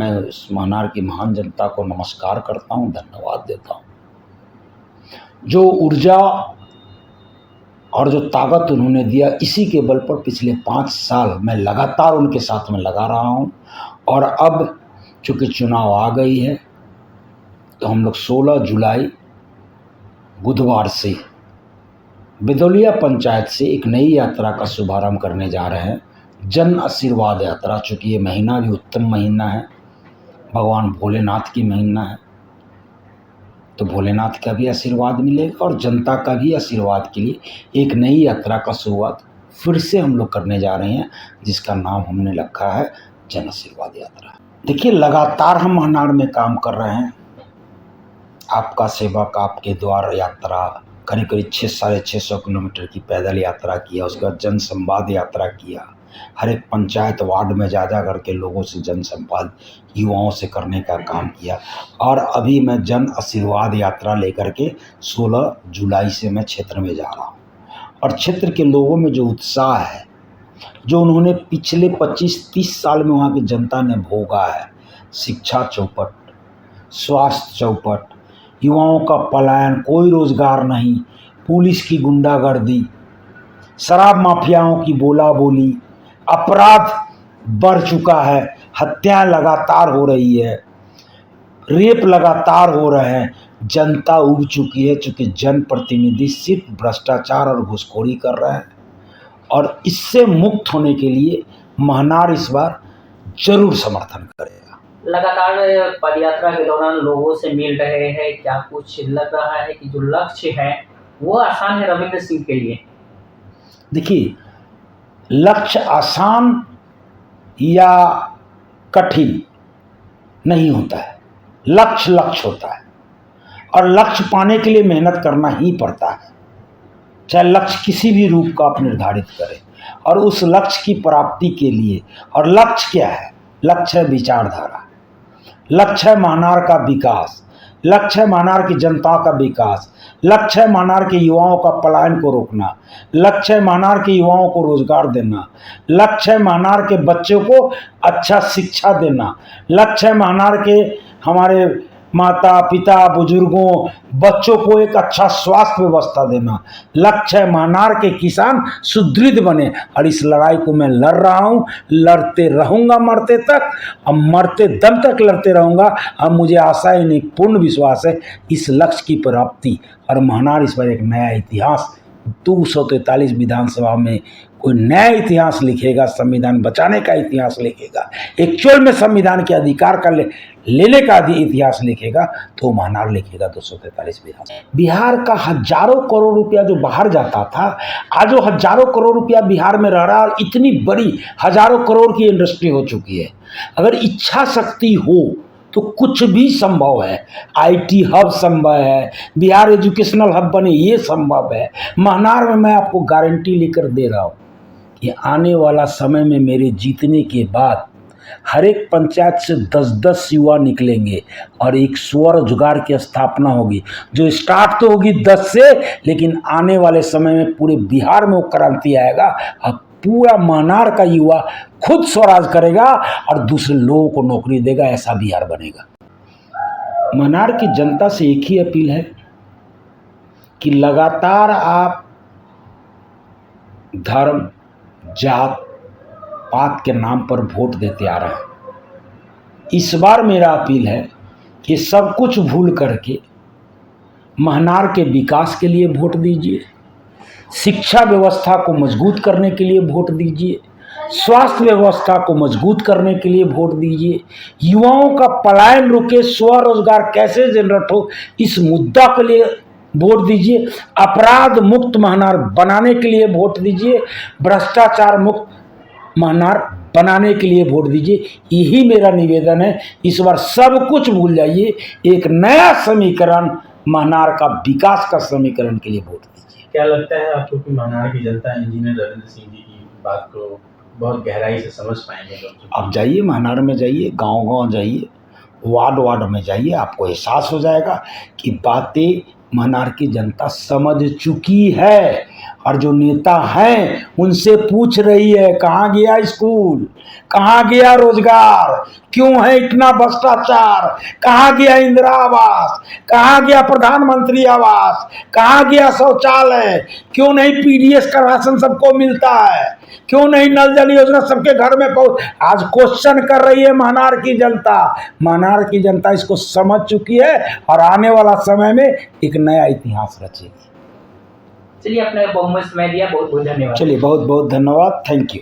मैं इस महानार की महान जनता को नमस्कार करता हूँ, धन्यवाद देता हूँ। जो ऊर्जा और जो ताकत उन्होंने दिया, इसी के बल पर पिछले 5 साल मैं लगातार उनके साथ में लगा रहा हूँ। और अब चूँकि चुनाव आ गई है तो हम लोग 16 जुलाई बुधवार से बिदौलिया पंचायत से एक नई यात्रा का शुभारंभ करने जा रहे हैं, जन आशीर्वाद यात्रा। चूँकि ये महीना भी उत्तम महीना है, भगवान भोलेनाथ की महीना है, तो भोलेनाथ का भी आशीर्वाद मिलेगा और जनता का भी आशीर्वाद के लिए एक नई यात्रा का शुरुआत फिर से हम लोग करने जा रहे हैं, जिसका नाम हमने रखा है जन आशीर्वाद यात्रा। देखिए, लगातार हम महानार में काम कर रहे हैं। आपका सेवक आपके द्वार यात्रा करीब करीब 600-650 किलोमीटर की पैदल यात्रा किया, उसके बाद जन संवाद यात्रा किया, हर एक पंचायत वार्ड में जा करके लोगों से जन संवाद युवाओं से करने का काम किया। और अभी मैं जन आशीर्वाद यात्रा लेकर के 16 जुलाई से मैं क्षेत्र में जा रहा हूँ। और क्षेत्र के लोगों में जो उत्साह है, जो उन्होंने पिछले 25-30 साल में वहाँ की जनता ने भोगा है, शिक्षा चौपट, स्वास्थ्य चौपट, युवाओं का पलायन, कोई रोजगार नहीं, पुलिस की गुंडागर्दी, शराब माफियाओं की बोला बोली, अपराध बढ़ चुका है, हत्याएं लगातार हो रही है, रेप लगातार हो रहे हैं, जनता उब चुकी है। चूँकि जनप्रतिनिधि सिर्फ भ्रष्टाचार और घूसखोरी कर रहे हैं, और इससे मुक्त होने के लिए महानार इस बार जरूर समर्थन करेगा। लगातार पदयात्रा के दौरान लोगों से मिल रहे हैं, क्या कुछ लग रहा है कि जो लक्ष्य है वो आसान है रविंद्र सिंह के लिए? देखिए, लक्ष्य आसान या कठिन नहीं होता है, लक्ष्य लक्ष्य होता है, और लक्ष्य पाने के लिए मेहनत करना ही पड़ता है। चाहे लक्ष्य किसी भी रूप का आप निर्धारित करें, और उस लक्ष्य की प्राप्ति के लिए, और लक्ष्य क्या है? लक्ष्य है विचारधारा, लक्ष्य है महानार का विकास, लक्ष्य है महानार की जनता का विकास, लक्ष्य है महानार के युवाओं का पलायन को रोकना, लक्ष्य है महानार के युवाओं को रोजगार देना, लक्ष्य है महानार के बच्चों को अच्छा शिक्षा देना, लक्ष्य है महानार के हमारे माता पिता बुजुर्गों बच्चों को एक अच्छा स्वास्थ्य व्यवस्था देना, लक्ष्य है महानार के किसान सुदृढ़ बने। और इस लड़ाई को मैं लड़ रहा हूँ, लड़ते रहूँगा मरते तक, और मरते दम तक लड़ते रहूँगा। और मुझे आशा ही नहीं, पूर्ण विश्वास है इस लक्ष्य की प्राप्ति। और महानार इस बार एक नया इतिहास 243 विधानसभा में कोई नया इतिहास लिखेगा, संविधान बचाने का इतिहास लिखेगा, एक्चुअल में संविधान के अधिकार का लेने का इतिहास लिखेगा, तो महानार लिखेगा 243 विधानसभा। बिहार का हजारों करोड़ रुपया जो बाहर जाता था, आज वो हजारों करोड़ रुपया बिहार में रह रहा है, और इतनी बड़ी हजारों करोड़ की इंडस्ट्री हो चुकी है। अगर इच्छा शक्ति हो तो कुछ भी संभव है। आईटी हब संभव है, बिहार एजुकेशनल हब बने, ये संभव है। महानार में मैं आपको गारंटी लेकर दे रहा हूँ कि आने वाला समय में मेरे जीतने के बाद हर एक पंचायत से 10-10 युवा निकलेंगे, और एक स्वरोजगार की स्थापना होगी, जो स्टार्ट तो होगी 10 से, लेकिन आने वाले समय में पूरे बिहार में वो क्रांति आएगा, और पूरा महानार का युवा खुद स्वराज करेगा और दूसरे लोगों को नौकरी देगा। ऐसा बिहार बनेगा। महानार की जनता से एक ही अपील है कि लगातार आप धर्म जात पात के नाम पर वोट देते आ रहे हैं। इस बार मेरा अपील है कि सब कुछ भूल करके महानार के विकास के लिए वोट दीजिए, शिक्षा व्यवस्था को मजबूत करने के लिए वोट दीजिए, स्वास्थ्य व्यवस्था को मजबूत करने के लिए वोट दीजिए, युवाओं का पलायन रुके, स्वरोजगार कैसे जनरेट हो, इस मुद्दा के लिए वोट दीजिए, अपराध मुक्त महानार बनाने के लिए वोट दीजिए, भ्रष्टाचार मुक्त महानार बनाने के लिए वोट दीजिए। यही मेरा निवेदन है। इस बार सब कुछ भूल जाइए, एक नया समीकरण महानार का विकास का समीकरण के लिए वोट दीजिए। क्या लगता है आपको कि महानार की जनता इंजीनियर रविंद्र सिंह जी की बात को बहुत गहराई से समझ पाएंगे? आप जाइए, महानार में जाइए, गांव-गांव जाइए, वार्ड में जाइए, आपको एहसास हो जाएगा कि बातें महानार की जनता समझ चुकी है। और जो नेता हैं उनसे पूछ रही है कहाँ गया स्कूल, कहाँ गया रोजगार, क्यों है इतना भ्रष्टाचार, कहाँ गया इंदिरा आवास, कहाँ गया प्रधानमंत्री आवास, कहाँ गया शौचालय, क्यों नहीं पीडीएस का राशन सबको मिलता है, क्यों नहीं नल जल योजना सबके घर में पहुंच। आज क्वेश्चन कर रही है महनार की जनता। महनार की जनता इसको समझ चुकी है और आने वाला समय में एक नया इतिहास रचेगी। चलिए, अपने बहुमूल्य समय दिया, बहुत बहुत धन्यवाद। चलिए, बहुत बहुत धन्यवाद, थैंक यू।